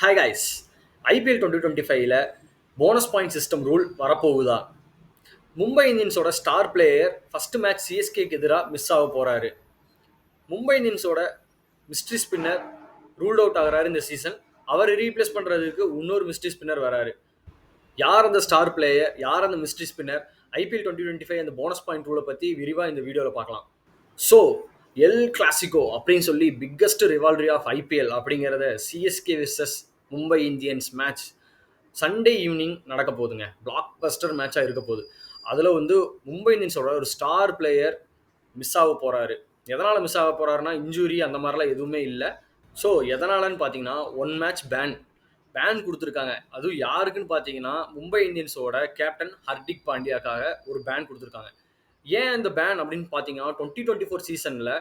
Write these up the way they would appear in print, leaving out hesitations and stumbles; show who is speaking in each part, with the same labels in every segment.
Speaker 1: Hi guys. IPL 2025ல bonus point system rule வரப்போகுதா? மும்பை இந்தியன்ஸோட ஸ்டார் பிளேயர் ஃபர்ஸ்ட் மேட்ச் சிஎஸ்கேக்கு எதிராக மிஸ் ஆக போறாரு. மும்பை இந்தியன்ஸோட மிஸ்ட்ரி ஸ்பின்னர் ரூல்ட் அவுட் ஆகிறாரு இந்த சீசன். அவர் ரீப்ளேஸ் பண்றதுக்கு இன்னொரு மிஸ்ட்ரி ஸ்பின்னர் வராரு. யார் அந்த ஸ்டார் பிளேயர், யார் அந்த மிஸ்ட்ரி ஸ்பின்னர், ஐபிஎல் 2025 அந்த போனஸ் பாயிண்ட் ரூலை பற்றி விரிவாக இந்த வீடியோவில் பார்க்கலாம். ஸோ எல் கிளாசிகோ அப்படின்னு சொல்லி பிக்கஸ்ட் ரிவால்ரி ஆஃப் ஐபிஎல் அப்படிங்கிறத CSK versus Mumbai Indians match Sunday evening நடக்க போகுதுங்க. பிளாக் பஸ்டர் மேட்சாக இருக்க போகுது. அதில் வந்து மும்பை இந்தியன்ஸோட ஒரு ஸ்டார் பிளேயர் மிஸ் ஆக போகிறாரு. எதனால் மிஸ் ஆக போகிறாருன்னா இன்ஜுரி அந்த மாதிரிலாம் எதுவுமே இல்லை. ஸோ எதனாலன்னு பார்த்தீங்கன்னா ஒன் மேட்ச் பேன் கொடுத்துருக்காங்க. அதுவும் யாருக்குன்னு பார்த்தீங்கன்னா மும்பை இந்தியன்ஸோட கேப்டன் ஹர்திக் பாண்டியாக்காக ஒரு பேன் கொடுத்துருக்காங்க. ஏன் இந்த பேன் அப்படின்னு பார்த்தீங்கன்னா 2024 சீசனில்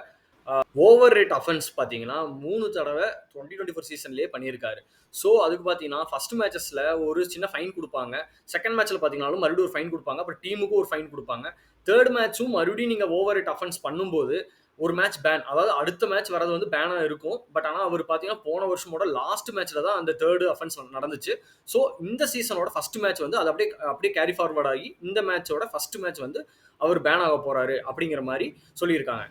Speaker 1: ஓவர் ரேட் அஃபென்ஸ் பார்த்தீங்கன்னா 3 தடவை 2024 சீசன்லேயே பண்ணியிருக்காரு. ஸோ அதுக்கு பார்த்தீங்கன்னா ஃபர்ஸ்ட் மேட்சஸில் ஒரு சின்ன ஃபைன் கொடுப்பாங்க. செகண்ட் மேட்ச்சில் பார்த்தீங்கன்னாலும் மறுபடியும் ஒரு ஃபைன் கொடுப்பாங்க. அப்புறம் டீமுக்கும் ஒரு ஃபைன் கொடுப்பாங்க. தேர்ட் மேட்சும் மறுபடியும் நீங்கள் ஓவர் ரேட் அஃபென்ஸ் பண்ணும்போது ஒரு மேட்ச் பேன், அதாவது அடுத்த மேட்ச் வரது வந்து பேனாக இருக்கும். பட் ஆனால் அவர் பார்த்தீங்கன்னா போன வருஷமோட லாஸ்ட் மேட்ச்சில் தான் அந்த தேர்டு அஃபென்ஸ் நடந்துச்சு. ஸோ இந்த சீசனோட ஃபர்ஸ்ட் மேட்ச் வந்து அது அப்படியே கேரி ஃபார்வர்ட் ஆகி இந்த மேட்சோட ஃபர்ஸ்ட் மேட்ச் வந்து அவர் பேன் ஆக போறாரு அப்படிங்கிற மாதிரி சொல்லியிருக்காங்க.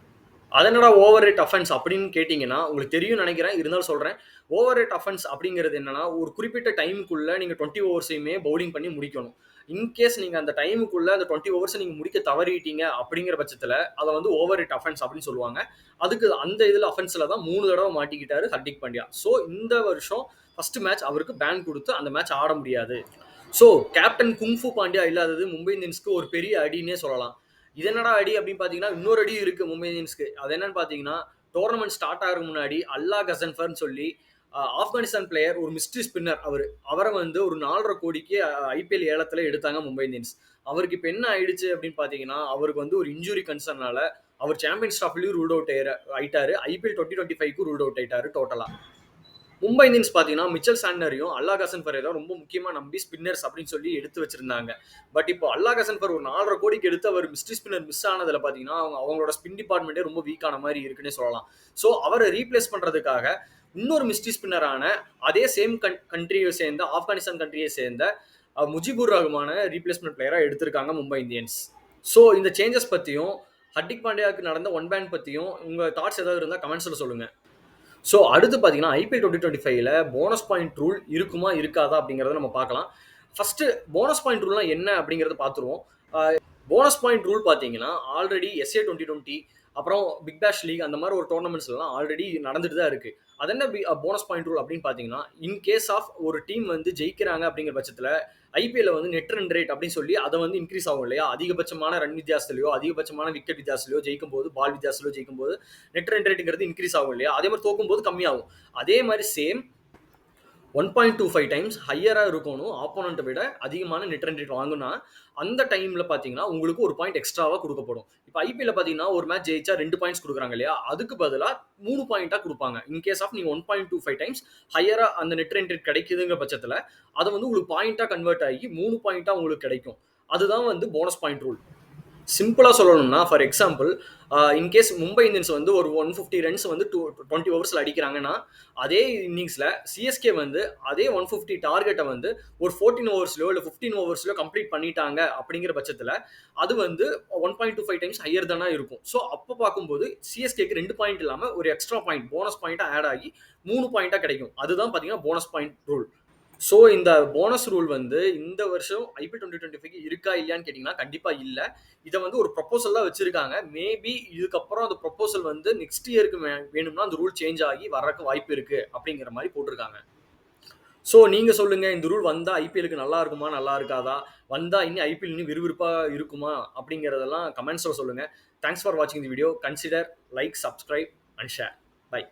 Speaker 1: அதனோட ஓவர் ரேட் அஃபென்ஸ் அப்படின்னு கேட்டிங்கன்னா உங்களுக்கு தெரியும் நினைக்கிறேன், இருந்தாலும் சொல்கிறேன். ஓவர் ரேட் அஃபென்ஸ் அப்படிங்கிறது என்னன்னா ஒரு குறிப்பிட்ட டைமுக்குள்ளே நீங்கள் 20 ஓவர்ஸையுமே பவுலிங் பண்ணி முடிக்கணும். இன்கேஸ் நீங்கள் அந்த டைமுக்குள்ளே அந்த 20 ஓவர்ஸை நீங்கள் முடிக்க தவறிட்டீங்க அப்படிங்கிற பட்சத்தில் அதை வந்து ஓவர் ரேட் அஃபென்ஸ் அப்படின்னு சொல்லுவாங்க. அதுக்கு அந்த இதில் அஃபென்ஸில் தான் 3 தடவை மாட்டிக்கிட்டாரு ஹர்திக் பாண்டியா. ஸோ இந்த வருஷம் ஃபர்ஸ்ட் மேட்ச் அவருக்கு பேன் கொடுத்து அந்த மேட்ச் ஆட முடியாது. ஸோ கேப்டன் குங்ஃபு பாண்டியா இல்லாதது மும்பை இந்தியன்ஸ்க்கு ஒரு பெரிய அடினே சொல்லலாம். இது என்னடா அடி அப்படின்னு பார்த்தீங்கன்னா இன்னொரு அடி இருக்கு மும்பை இந்தியன்ஸ்க்கு. அது என்னன்னு பார்த்தீங்கன்னா டோர்னமெண்ட் ஸ்டார்ட் ஆகிறதுக்கு முன்னாடி அல்லா கசன்ஃபர்னு சொல்லி ஆப்கானிஸ்தான் பிளேயர், ஒரு மிஸ்ட்ரி ஸ்பின்னர், அவரை வந்து ஒரு 4.5 கோடிக்கு ஐபிஎல் ஏலத்தில் எடுத்தாங்க மும்பை இந்தியன்ஸ். அவருக்கு இப்போ என்ன ஆயிடுச்சு அப்படின்னு பார்த்தீங்கன்னா அவருக்கு வந்து ஒரு இன்ஜுரி கன்சர்னால அவர் சாம்பியன்ஸ் ட்ராஃபிலையும் ரூல்ட் அவுட் ஆயிட்டாரு. ஐபிஎல் 2025க்கு ரூல்ட் அவுட் ஆயிட்டாரு டோட்டலாக. மும்பை இந்தியன்ஸ் பார்த்தீங்கன்னா மிச்சல் சாண்டரையும் அல்லா கசன்ஃபரையும் தான் ரொம்ப முக்கியமாக நம்பி ஸ்பின்னர்ஸ் அப்படின்னு சொல்லி எடுத்து வச்சிருந்தாங்க. பட் இப்போ அல்லா கசன்ஃபர் ஒரு 4.5 கோடிக்கு எடுத்து அவர் மிஸ்ட்ரி ஸ்பின்னர் மிஸ் ஆனதில் பார்த்தீங்கன்னா அவங்களோட ஸ்பின் டிபார்ட்மெண்ட்டே ரொம்ப வீக்கான மாதிரி இருக்குன்னே சொல்லலாம். ஸோ அவரை ரீப்ளேஸ் பண்ணுறதுக்காக இன்னொரு மிஸ்ட்ரி ஸ்பின்னரான அதே சேம் கண்ட்ரியை சேர்ந்த ஆப்கானிஸ்தான் கண்ட்ரியை சேர்ந்த முஜிபுர் ரஹ்மான ரீப்ளேஸ்மெண்ட் பிளேயராக எடுத்திருக்காங்க மும்பை இந்தியன்ஸ். ஸோ இந்த சேஞ்சஸ் பற்றியும் ஹர்திக் பாண்டியாவுக்கு நடந்த ஒன் பேன் பற்றியும் உங்கள் தாட்ஸ் ஏதாவது இருந்தால் கமெண்ட்ஸில் சொல்லுங்கள். ஸோ அடுத்து பார்த்தீங்கன்னா ஐபிஎல் 2025ல போனஸ் பாயிண்ட் ரூல் இருக்குமா இருக்காதா அப்படிங்கிறத நம்ம பார்க்கலாம். ஃபர்ஸ்ட் போனஸ் பாயிண்ட் ரூல்னா என்ன அப்படிங்கிறத பார்த்துருவோம். போனஸ் பாயிண்ட் ரூல் பார்த்தீங்கன்னா ஆல்ரெடி எஸ்ஏ 2020 அப்புறம் பிக் பேஷ் லீக் அந்த மாதிரி ஒரு டோர்னமெண்ட்ஸ்லாம் ஆல்ரெடி நடந்துட்டு தான் இருக்கு. அது என்ன போனஸ் பாயிண்ட் ரூல் அப்படின்னு பார்த்தீங்கன்னா இன் கேஸ் ஆஃப் ஒரு டீம் வந்து ஜெயிக்கிறாங்க அப்படிங்கிற பட்சத்தில் ஐபிஎல்ல வந்து நெட் ரன் ரேட் அப்படின்னு சொல்லி அதை வந்து இன்க்ரீஸ் ஆகும் இல்லையா? அதிகபட்சமான ரன் வித்தியாசத்திலையோ அதிகபட்சமான விக்கெட் வித்தியாசத்திலையோ ஜெயிக்கும் போது, பால் வித்தியாசத்திலையோ ஜெயிக்கும் போது நெட் ரன் ரேட்டுங்கிறது இன்க்ரீஸ் ஆகும் இல்லையா? அதே மாதிரி தோக்கும் போது கம்மியாகும். அதே மாதிரி சேம் 1.25 டைம்ஸ் ஹையராக இருக்கணும். ஆப்போனண்ட்டை விட அதிகமான நெட் ரன் ரேட் வாங்கினா அந்த டைமில் பார்த்தீங்கன்னா உங்களுக்கு ஒரு பாயிண்ட் எக்ஸ்ட்ராவாக கொடுக்கப்படும். இப்போ ஐபிஎல்ல பார்த்தீங்கன்னா ஒரு மேட்ச் ஜெயிச்சா 2 பாயிண்ட்ஸ் கொடுக்குறாங்க இல்லையா? அதுக்கு பதிலாக 3 பாயிண்டாக கொடுப்பாங்க. இன்கேஸ் ஆஃப் நீங்கள் 1.25 டைம்ஸ் ஹையராக அந்த நெட் ரன் ரேட் கிடைக்குதுங்கிற பட்சத்தில் அதை வந்து உங்களுக்கு பாயிண்டாக கன்வெர்ட் ஆகி 3 பாயிண்டாக உங்களுக்கு கிடைக்கும். அதுதான் வந்து போனஸ் பாயிண்ட் ரூல். சிம்பிளாக சொல்லணும்னா for example in case Mumbai Indians வந்து ஒரு 150 ரன்ஸ் வந்து 20 ஓவர்ஸில் அடிக்கிறாங்கன்னா அதே இன்னிங்ஸில் சிஎஸ்கே வந்து அதே 150 டார்கெட்டை வந்து ஒரு 14 ஓவர்ஸ்லையோ இல்லை 15 ஓவர்ஸ்லையோ கம்ப்ளீட் பண்ணிட்டாங்க அப்படிங்கிற பட்சத்தில் அது வந்து 1.25 டைம்ஸ் ஹையர் தானே இருக்கும். ஸோ அப்போ பார்க்கும்போது சிஎஸ்கேக்கு 2 பாயிண்ட் இல்லாமல் ஒரு எக்ஸ்ட்ரா பாயிண்ட் போனஸ் பாயிண்ட்டாக ஆட் ஆகி 3 பாயிண்ட்டாக கிடைக்கும். அதுதான் பார்த்தீங்கன்னா போனஸ் பாயிண்ட் ரூல். ஸோ இந்த போனஸ் ரூல் வந்து இந்த வருஷம் ஐபிஎல் 2025 இருக்கா இல்லையான்னு கேட்டிங்கன்னா கண்டிப்பாக இல்லை. இதை வந்து ஒரு ப்ரொப்போசல் தான் வச்சுருக்காங்க. மேபி இதுக்கப்புறம் அந்த ப்ரொப்போசல் வந்து நெக்ஸ்ட் இயருக்கு வேணும்னா அந்த ரூல் சேஞ்ச் ஆகி வரக்கு வாய்ப்பு இருக்குது அப்படிங்கிற மாதிரி போட்டிருக்காங்க. ஸோ நீங்கள் சொல்லுங்கள், இந்த ரூல் வந்தால் ஐபிஎலுக்கு நல்லா இருக்குமா நல்லா இருக்காதா? வந்தால் இன்னும் ஐபிஎல் இன்னும் விறுவிறுப்பாக இருக்குமா அப்படிங்கிறதெல்லாம் கமெண்ட்ஸில் சொல்லுங்கள். தேங்க்ஸ் ஃபார் வாட்சிங் the video. Consider like, subscribe and share. By.